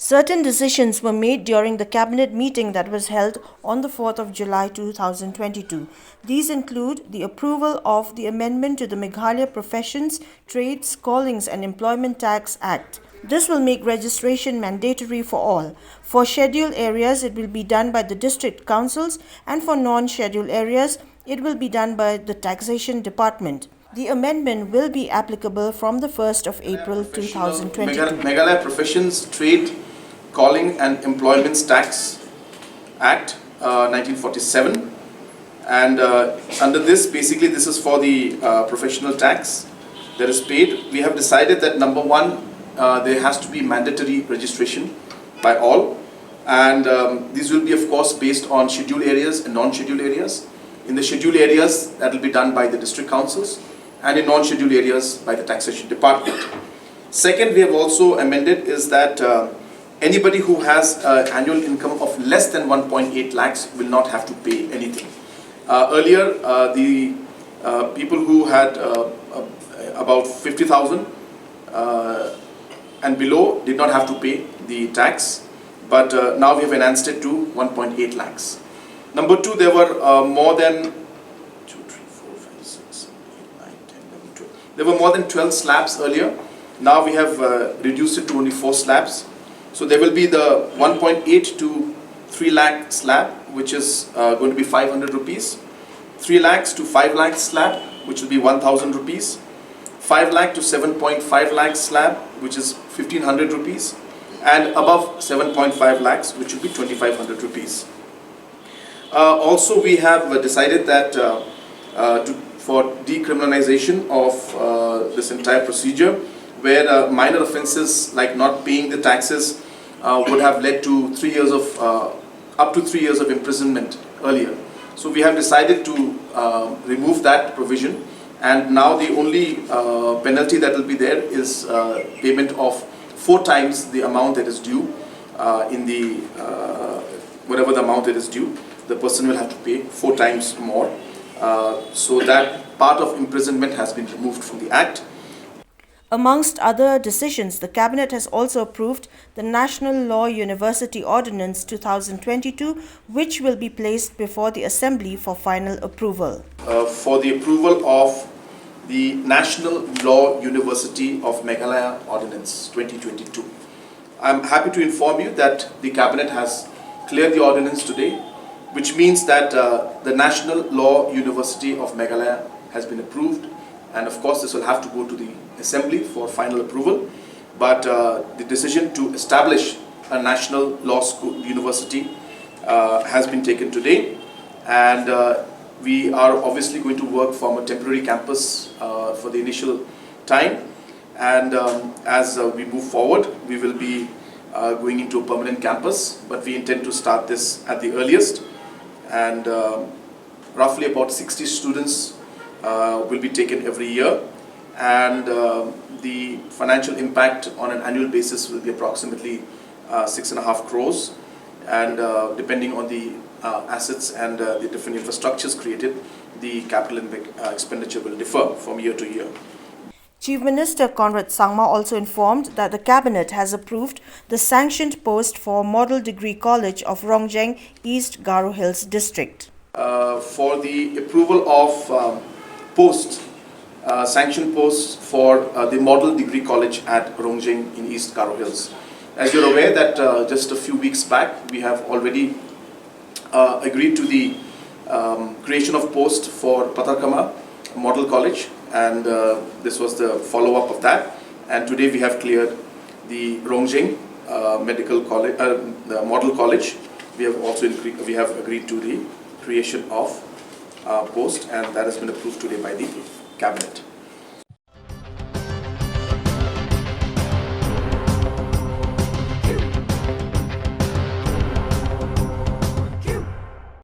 Certain decisions were made during the cabinet meeting that was held on the 4th of July 2022. These include the approval of the amendment to the Meghalaya Professions, Trades, Callings and Employment Tax Act. This will make registration mandatory for all. For scheduled areas, it will be done by the district councils, and for non-scheduled areas, it will be done by the Taxation Department. The amendment will be applicable from the 1st of April 2022. Meghalaya Professions, Trade, Calling and Employment Tax Act 1947, and under this, basically this is for the professional tax that is paid. We have decided that number one, there has to be mandatory registration by all, and these will be of course based on scheduled areas and non-scheduled areas. In the scheduled areas, that will be done by the district councils, and in non-scheduled areas by the Taxation Department. Second, we have also amended is that anybody who has annual income of less than 1.8 lakhs will not have to pay anything. Earlier, the people who had about 50,000 and below did not have to pay the tax, but now we have enhanced it to 1.8 lakhs. Number two, there were more than 12 slabs earlier. Now we have reduced it to only 4 slabs. So there will be the 1.8 to 3 lakh slab, which is going to be 500 rupees. 3 lakhs to 5 lakhs slab, which will be 1,000 rupees. 5 lakh to 7.5 lakhs slab, which is 1,500 rupees. And above 7.5 lakhs, which will be 2,500 rupees. Also, we have decided that for decriminalization of this entire procedure, where minor offences like not paying the taxes would have led to 3 years of up to 3 years of imprisonment earlier. So we have decided to remove that provision, and now the only penalty that will be there is payment of 4 times the amount that is due in the whatever the amount that is due. The person will have to pay 4 times more. So that part of imprisonment has been removed from the Act. Amongst other decisions, the Cabinet has also approved the National Law University Ordinance 2022, which will be placed before the Assembly for final approval. For the approval of the National Law University of Meghalaya Ordinance 2022. I am happy to inform you that the Cabinet has cleared the ordinance today, which means that the National Law University of Meghalaya has been approved, and of course this will have to go to the Assembly for final approval. But the decision to establish a National Law School University has been taken today, and we are obviously going to work from a temporary campus for the initial time, and as we move forward we will be going into a permanent campus, but we intend to start this at the earliest, and roughly about 60 students will be taken every year, and the financial impact on an annual basis will be approximately 6.5 crores, and depending on the assets and the different infrastructures created, the capital expenditure will differ from year to year. Chief Minister Conrad Sangma also informed that the Cabinet has approved the sanctioned post for Model Degree College of Rongjeng, East Garo Hills District. For the approval of sanctioned posts for the Model Degree College at Rongjeng in East Garo Hills. As you're aware that just a few weeks back we have already agreed to the creation of post for Patarkama Model College, and this was the follow-up of that, and today we have cleared the Rongjeng Medical College, the Model College. We have also agreed to the creation of post, and that has been approved today by the Cabinet.